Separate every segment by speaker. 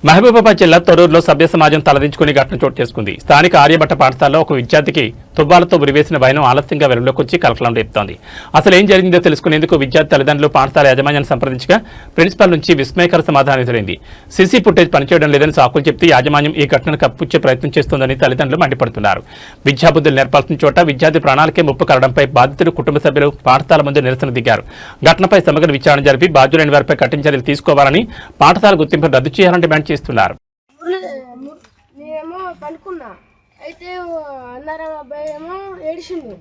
Speaker 1: మహబూబాబాద్ జిల్లా తొర్రూరులో సభ్య సమాజం తలదించుకుని ఘటన చోటు చేసుకుంది. స్థానిక ఆర్యభట్ట పాఠశాలలో ఒక విద్యార్థికి తువ్వాలతో ఉరివేసిన భయం ఆలస్యంగా వెలుగులోకి వచ్చి కలకలం రేపుతోంది. అసలు ఏం జరిగిందో తెలుసుకునేందుకు విద్యార్థి తల్లిదండ్రులు పాఠశాల యాజమాన్యాన్ని సంప్రదించగా ప్రిన్సిపాల్ నుంచి విస్మయకర సమాధానం ఎదురైంది. సీసీ ఫుటేజ్ పనిచేయడం లేదని సాకులు చెప్తే యాజమాన్యం ఈ ఘటనను కప్పిపుచ్చే ప్రయత్నం చేస్తోందని తల్లిదండ్రులు మండిపడుతున్నారు. విద్యాబుద్ధులు నేర్పాల్సిన చోట విద్యార్థి ప్రాణాలకే ముప్పు కలగడంపై బాధితులు కుటుంబ సభ్యులు పాఠశాల ముందు నిరసన దిగారు. ఘటనపై సమగ్ర విచారణ జరిపి బాధ్యులైన వారిపై కఠిన చర్యలు తీసుకోవాలని, పాఠశాల గుర్తింపును రద్దు చేయాలని డిమాండ్ చేస్తున్నారు.
Speaker 2: నేనేమో పనుకున్నా, అయితే అన్నారా అబ్బాయి ఏమో ఏడిచిండు.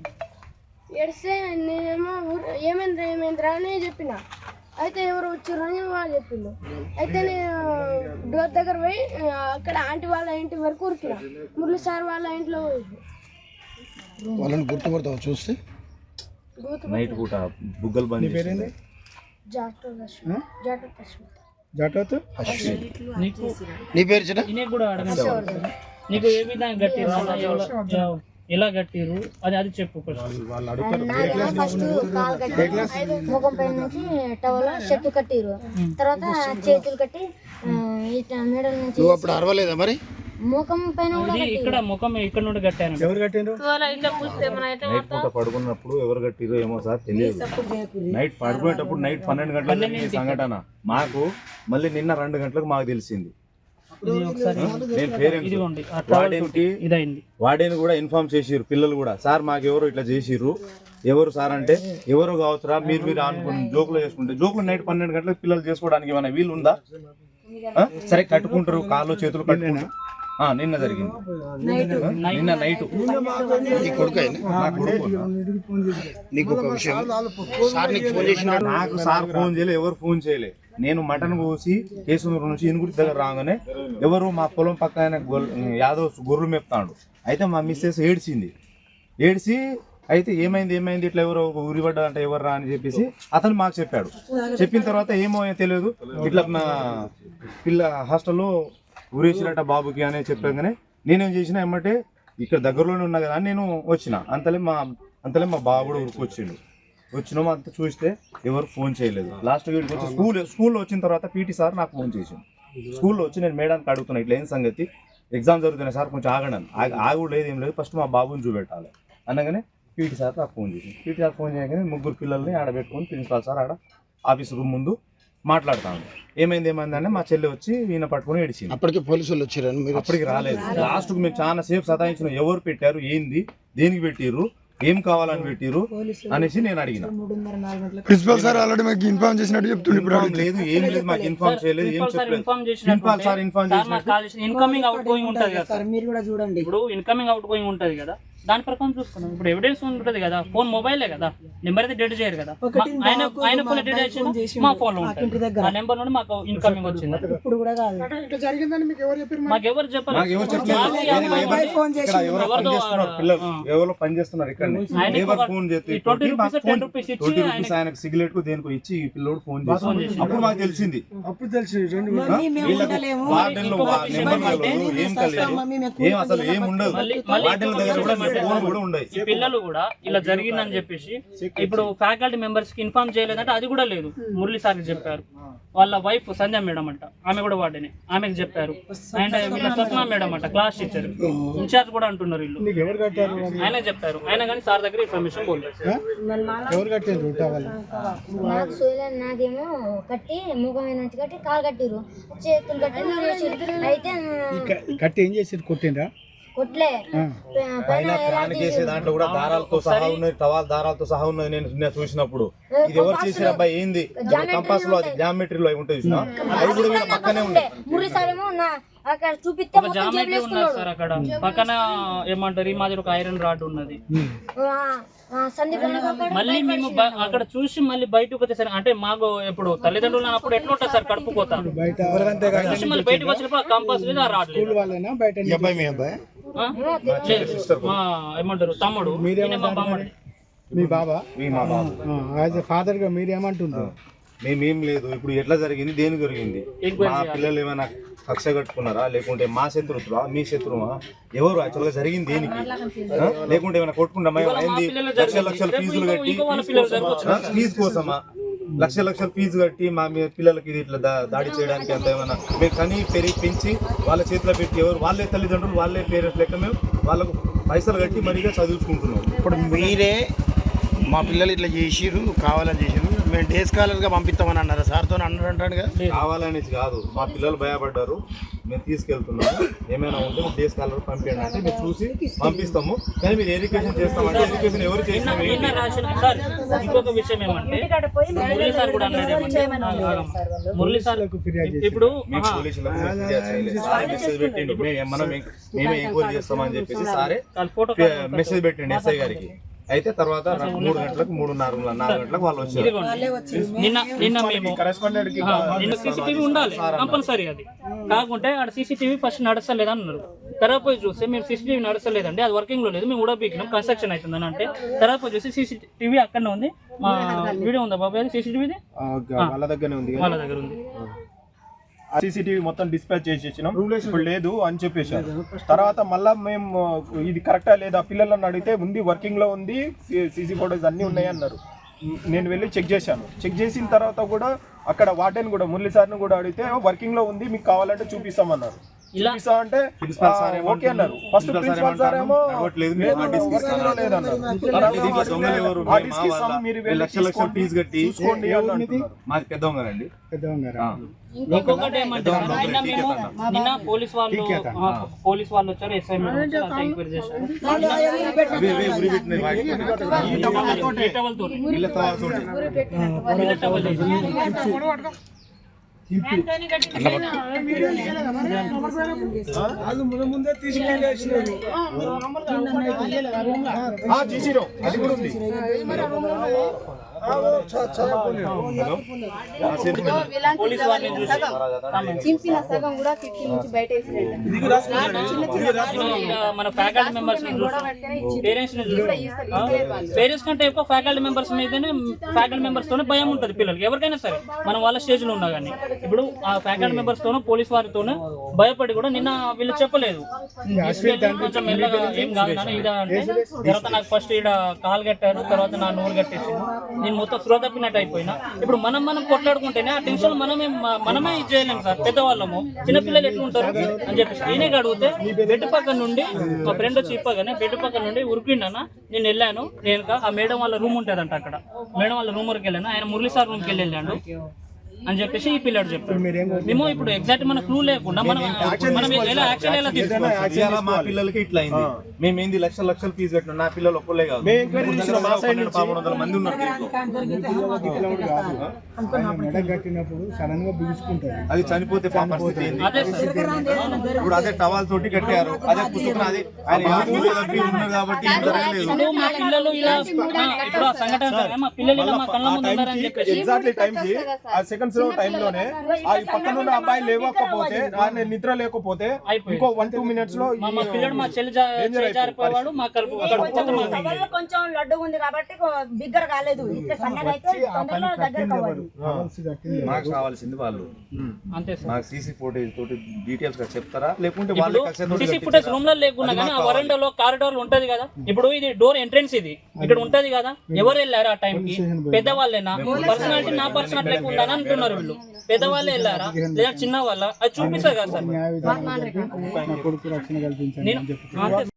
Speaker 2: ఏడిస్తే నేనేమో ఏమైందిరా అని చెప్పిన. అయితే ఎవరు వచ్చారు అని వాళ్ళు చెప్పిండు. అయితే నేను డోర్ దగ్గర పోయి అక్కడ ఆంటీ వాళ్ళ ఇంటి వరకు ఉరికిన. మురళి సార్ వాళ్ళ ఇంట్లో
Speaker 3: వాళ్ళని గుర్తుపడతావు చూస్తే
Speaker 4: నైట్ పూట బుగ్గలు బంద్ చేసింది.
Speaker 3: నీ పేరు చిన్న
Speaker 5: నీకు ఏ విధంగా కట్టిరు, ఎలా కట్టిరు అది చెప్పు.
Speaker 6: ఫస్ట్ కాలు కట్టి ముఖం పైన నుంచి టవల్ షర్ట్ కట్టిరు, తర్వాత చేతులు కట్టి మెడల్ నుంచి.
Speaker 3: నువ్వు అప్పుడు అరవలేదా మరి?
Speaker 6: ముఖం పైన
Speaker 5: ఇక్కడ ముఖం ఇక్కడ నుండి కట్టాను.
Speaker 3: ఎవరు కట్టారు?
Speaker 4: నైట్ పూట పడుకున్నప్పుడు ఎవరు కట్టిరో ఏమో సార్ తెలియదు. నైట్ పడుకునేటప్పుడు నైట్ 12 గంటలకు ఈ సంఘటన మాకు మళ్ళీ నిన్న 2 గంటలకు మాకు తెలిసింది. నేను పేరెంట్స్ వాడేని కూడా ఇన్ఫార్మ్ చేసిర్రు, పిల్లలు కూడా సార్ మాకు ఎవరు ఇట్లా చేసిర్రు, ఎవరు సార్ అంటే ఎవరు కావచ్చురా మీరు అనుకుని జోకులు చేసుకుంటే జోకులు నైట్ 12 గంటలకు పిల్లలు చేసుకోవడానికి ఏమైనా వీలు ఉందా? సరే కట్టుకుంటారు, కాళ్ళు చేతులు కట్టుకుంటారు. నిన్న జరిగింది, నిన్న నైట్. నాకు సార్ ఫోన్ చేయలే, ఎవరు ఫోన్ చేయలే. నేను మటన్ కోసి కేసునూరు నుంచి ఇనుగుడి దగ్గర రాగానే ఎవరు మా పొలం పక్క ఆయన యాదవ్ గొర్రెలు మేపుతాడు. అయితే మా మిస్సెస్ ఏడ్చి అయితే ఏమైంది ఇట్లా ఎవరో ఉరిపడ్డా అంటే ఎవర్రా అని చెప్పేసి అతను మాకు చెప్పాడు. చెప్పిన తర్వాత ఏమో తెలియదు, ఇట్లా మా పిల్ల హాస్టల్లో ఊరేసినట్ట బాబుకి అనే చెప్పగానే నేనేం చేసిన ఏమంటే ఇక్కడ దగ్గరలోనే ఉన్నా కదా అని నేను వచ్చిన. అంతలే మా బాబు కూడా ఉరికొచ్చిండు. వచ్చినాము అంతా చూస్తే ఎవరు ఫోన్ చేయలేదు. లాస్ట్ వీడికి వచ్చి స్కూల్లో వచ్చిన తర్వాత పీటీ సార్ నాకు ఫోన్ చేసిండు. స్కూల్లో వచ్చి నేను మేడానికి అడుగుతున్నా ఇట్లా ఏం సంగతి, ఎగ్జామ్ జరుగుతున్నాయి సార్ కొంచెం ఆగడాను. ఆగు లేదు ఏం లేదు, ఫస్ట్ మా బాబుని చూపెట్టాలి అనగానే పీటీ సార్ నాకు ఫోన్ చేసింది. పీటీ సార్ ఫోన్ చేయగానే 3 పిల్లల్ని ఆడబెట్టుకొని ప్రిన్సిపాల్ సార్ ఆడ ఆఫీస్ రూమ్ ముందు మాట్లాడుతాను. ఏమైంది అంటే మా చెల్లి వచ్చి ఈయన పట్టుకుని ఏడిచింది.
Speaker 3: అప్పటికి పోలీసులు వచ్చారు, మీరు
Speaker 4: అప్పటికి రాలేదు. లాస్ట్కు మేము చాలా సేపు సతాయించిన, ఎవరు పెట్టారు, ఏంది, దేనికి పెట్టిర్రు, ఏం కావాలని పెట్టిర్రు అనేసి నేను అడిగిన.
Speaker 3: ప్రిన్సిపల్ సార్ ఆల్రెడీ మాకు ఇన్ఫార్మ్ చేసినట్టు చెప్తుండే.
Speaker 4: లేదు ఏం లేదు, మాకు ఇన్ఫార్మ్ చేయలేదు, ఏం చెప్పలేదు. ప్రిన్సిపల్ సార్ ఇన్ఫార్మ్ చేసినట్టు
Speaker 5: ఇన్కమింగ్ అవుట్ గోయింగ్ ఉంటది కదా సార్, మీరు కూడా చూడండి. ఇప్పుడు ఇన్కమింగ్ అవుట్ గోయింగ్ ఉంటది కదా, దాని ప్రకారం చూసుకున్నాం. ఇప్పుడు ఎవిడెన్స్ ఉంటుంది కదా, ఫోన్ మొబైలే కదా, నెంబర్ అయితే డెడ్ చేయరు కదా. ఆయన ఫోన్ డెడ్ చేసి మా ఫోన్ లో ఉంటుంది, ఆ నెంబర్ నుండి మాకు ఇన్కమింగ్ వచ్చింది. ఇప్పుడు కూడా కాదు మాకు ఎవరు చెప్పారు,
Speaker 4: ఎవరో పని చేస్తున్నారు ఇక్కడ. ఫోన్ చేసి 20 రూపీస్ ఆయనకు సిగరెట్ కు దేనికో ఇచ్చి ఈ పిల్లోడు ఫోన్ చేసి అప్పుడు మాకు తెలిసింది. ఏం అసలు ఏం ఉండదు, వార్డెన్ల దగ్గర కూడా
Speaker 5: పిల్లలు కూడా ఇలా జరిగిందని చెప్పేసి ఇప్పుడు ఫ్యాకల్టీ మెంబర్స్ కి ఇన్ఫార్మ్ చేయలేదంటే అది కూడా లేదు. మురళి సార్ చెప్పారు, వాళ్ళ వైఫ్ సంధ్య మేడం అంట, ఆమె కూడా వార్డెనే, ఆమెకు చెప్పారు. అండ్ వీళ్ళ స్వప్న మేడం అంట, క్లాస్ టీచర్ ఇన్ఛార్జ్ కూడా అంటున్నారు వీళ్ళు. ఆయన చెప్పారు, ఆయన కానీ సార్ దగ్గర ఇన్ఫర్మేషన్
Speaker 6: నాకేమో కట్టి ముఖం నుంచి కట్టి కాలు కట్టిరు, చేతులు కట్టి. అయితే
Speaker 3: ఏం చేసారు, కొట్టిండ్రా?
Speaker 6: కొట్లే
Speaker 4: చేసే దాంట్లో కూడా దారాలతో సహా ఉన్నది, టవాల్ దారాలతో సహా ఉన్నది. నేను చూసినప్పుడు ఇది ఎవరు చేసారు అబ్బాయి, ఏంది కంపాస్ లో అది జామెట్రీలో అవి ఉంటాయి చూసినా, అవి కూడా పక్కనే ఉన్నాయి.
Speaker 5: జామెట్రీ ఉన్నారు సార్ అక్కడ పక్కన. ఏమంటారు, ఈ మాదిరి ఒక ఐరన్ రాడ్ ఉన్నది. మళ్ళీ మేము అక్కడ చూసి మళ్ళీ బయటకు వచ్చేసరి అంటే మాకు ఇప్పుడు తల్లిదండ్రులు అన్నప్పుడు ఎట్లా ఉంటుంది సార్, కడుపుకోతారు చూసి మళ్ళీ బయటకు వచ్చినప్పుడు కంపాస్ లేదు, ఆ రాడ్ లేదు. మా ఏమంటారు తమ్ముడు,
Speaker 3: మీ బాబా, యాజ్ ఎ ఫాదర్ గా మీరు ఏమంటున్నారు?
Speaker 4: మేమేం లేదు. ఇప్పుడు ఎట్లా జరిగింది, దేని జరిగింది, మా పిల్లలు ఏమైనా కక్ష కట్టుకున్నారా, లేకుంటే మా శత్రుత్వా మీ శత్రువా, ఎవరు యాక్చువల్ గా జరిగింది దేనికి, లేకుంటే ఏమైనా కొట్టుకుంటామా, ఏంది లక్షల ఫీజులు కట్టి ఫీజు కోసమా, లక్షల ఫీజు కట్టి మా మీ పిల్లలకి ఇది ఇట్లా దాడి చేయడానికి అంత ఏమైనా మేము కని పెంచి వాళ్ళ చేతిలో పెట్టి ఎవరు వాళ్ళే తల్లిదండ్రులు వాళ్ళే పేరెంట్స్ లెక్క మేము వాళ్ళకు పైసలు కట్టి మరిగా చదువుకుంటున్నాం.
Speaker 7: ఇప్పుడు మీరే మా పిల్లలు ఇట్లా చేసిర్రు కావాలని చేసిర్రు మేము డే స్కాలర్గా పంపిస్తామని అన్నారు సార్తో అంటాడు కదా.
Speaker 4: కావాలనేసి కాదు, మా పిల్లలు భయపడ్డారు, మేము తీసుకెళ్తున్నాము, ఏమైనా ఉంటే డే స్కాలర్ పంపించండి అంటే మేము చూసి పంపిస్తాము. కానీ మీరు ఎడ్యుకేషన్ చేస్తామంటే ఎడ్యుకేషన్ ఎవరు చేసినా
Speaker 5: సార్ ఇంకొక విషయం ఏమంటే మురళీ సార్ కూడా అన్నాడు ఏమంటే మురళీ సార్ ఇప్పుడు
Speaker 4: మేము పోలీసులకు ఫిర్యాదు చేయలేదు. సారే మెసేజ్ పెట్టండి, మేమే ఎంక్వైరీ చేస్తామని చెప్పేసి సారే మెసేజ్ పెట్టండి ఎస్ఐ గారికి. అయితే తర్వాత 3 గంటలకు 3:30 గంటలకు వాళ్ళు వచ్చారు.
Speaker 5: నిన్న మేము నిన్న సీసీటీవీ ఉండాలి కంపల్సరీ, అది కాకుంటే ఆడ సీసీటీవీ ఫస్ట్ నడుస్తలేదు అన్నారు. తర్వాత పోయి చూస్తే మీరు సీసీటీవీ నడుస్తలేదండి, అది వర్కింగ్ లో లేదు, మేము ఉడబీకినాం కన్స్ట్రక్షన్ అవుతుందని అంటే తర్వాత పోయి చూసి సీసీటీవీ అక్కడనే ఉంది. మా వీడియో ఉందా బాబాయ్ సీసీటీవీది?
Speaker 8: వాళ్ళ దగ్గర ఉంది.
Speaker 9: సీసీటీవీ మొత్తం డిస్పాచ్ చేసేసినాం, ఇప్పుడు లేదు అని చెప్పేసారు. తర్వాత మళ్ళీ మేము ఇది కరెక్టా లేదా పిల్లలను అడిగితే ఉంది, వర్కింగ్ లో ఉంది, సీసీ ఫోటోస్ అన్నీ ఉన్నాయి అన్నారు. నేను వెళ్ళి చెక్ చేశాను. చెక్ చేసిన తర్వాత కూడా అక్కడ వార్డెన్ కూడా మురళీ సార్ని కూడా అడిగితే వర్కింగ్ లో ఉంది, మీకు కావాలంటే చూపిస్తామన్నారు. చూపిస్తా అంటే ఓకే అన్నారు. ఫస్ట్ ప్రిన్సిపల్ సార్ ఏమో
Speaker 4: చూసుకోండి. మాది పెద్దవంగారండి.
Speaker 5: ఇంకొకటి ఏమంటే నిన్న పోలీస్ వాళ్ళు వచ్చారు, ఎస్ఐ ఎంక్వైరీ చేశారు.
Speaker 2: చింపిన సగం కూడా కిటికీ నుంచి బయట
Speaker 5: మన ఫ్యాకల్టీ మెంబర్స్ పేరెంట్స్ కంటే ఎక్కువ ఫ్యాకల్టీ మెంబర్స్ మీదనే ఫ్యాకల్టీ మెంబర్స్ తోనే భయం ఉంటుంది పిల్లలకి, ఎవరికైనా సరే మనం వాళ్ళ స్టేజ్ లో ఉన్నా కానీ. ఇప్పుడు ఆ ఫ్యాకల్టీ మెంబర్స్ తోనూ పోలీస్ వారితోనే భయపడి కూడా నిన్న వీళ్ళు చెప్పలేదు కొంచెం మెల్లగా ఏం కాదు నాన్న ఇదా అంటే. తర్వాత నాకు ఫస్ట్ ఈడ కాలు కట్టారు, తర్వాత నా నోరు కట్టేసి నేను మొత్తం స్లో తప్పినట్టు అయిపోయినా. ఇప్పుడు మనం కొట్లాడుకుంటేనే ఆ టెన్షన్ మనమే ఇది చేయలేము సార్, పెద్దవాళ్ళము. చిన్నపిల్లలు ఎట్లుంటారు అని చెప్పేసి నేనే అడిగితే బెడ్ పక్కన నుండి మా ఫ్రెండ్ వచ్చి ఇప్పగానే బెడ్ పక్కన నుండి ఉరికిండన్న. నేను వెళ్ళాను, నేను ఆ మేడం వాళ్ళ రూమ్ ఉంటుందంట, అక్కడ మేడం వాళ్ళ రూమ్ వరకు వెళ్ళాను. ఆయన మురళీ సార్ రూమ్కి వెళ్ళాడు అని చెప్పేసి ఈ పిల్లడు చెప్పాడు. మేము ఇప్పుడు ఎగ్జాక్ట్ మన క్లూ లేకుండా మనం ఎలా యాక్షన్ ఎలా తీసుకోవాలి?
Speaker 4: మా పిల్లలకి ఇట్లా అయింది, మేము ఏంది లక్షల ఫీజు కట్టినా నా పిల్లలు ఒక్కలే కాదు, 500 మంది ఉన్నారు.
Speaker 3: కట్టినప్పుడు సడన్ గా బిగుసుకుంటారు,
Speaker 4: అది చనిపోతే పరిస్థితి ఏంది? ఇప్పుడు అదే టవాల్ తోటి కట్టారు, అదే పుస్తకం, అది ఆయన ఉన్నారు కాబట్టి
Speaker 5: ఇప్పుడు మా పిల్లలు ఇలా ఇప్పుడు ఆ సంఘటన మా పిల్లలు ఇలా మా కళ్ళ ముందు ఉన్నారని చెప్పేసి
Speaker 9: ఎగ్జాక్ట్లీ టైంకి ఆ సెకండ్స్ టైంలోనే ఆ పక్కన ఉన్న అబ్బాయి లేవకపోతే ఆయన నిద్ర లేకపోతే ఇంకో 1-2 మినిట్స్ లో
Speaker 5: మా పిల్లడు మా చెల్లి జారిపోయాడు. మా కడుపు
Speaker 6: కొంచెం లడ్డు ఉంది కాబట్టి బిగ్గర కాలేదు, ఇట్లా సన్నగా అయితే తొందరలో దగ్గర కావాలి.
Speaker 4: మాకు కావాల్సింది వాళ్ళు
Speaker 5: అంతే సార్.
Speaker 4: మాకు సీసీ ఫుటేజ్ తోటి డీటెయిల్స్ గా చెప్తారా, లేకుంటే
Speaker 5: సీసీ ఫుటేజ్ రూమ్ లో లేకున్నా కానీ ఆ వరండాలో కారిడార్ ఉంటది కదా, ఇప్పుడు ఇది డోర్ ఎంట్రెన్స్ ఇది ఇక్కడ ఉంటది కదా, ఎవరు వెళ్ళారు ఆ టైం కి? పెద్దవాళ్ళేనా? పర్సనాలిటీ నా పర్సనాలిటీ ఉందని అంటున్నారు వీళ్ళు. పెద్దవాళ్ళే వెళ్ళారా లేదా చిన్న వాళ్ళ? అది చూపిస్తారు కదా సార్.
Speaker 3: కొడుకు రక్షణ కల్పించాలి.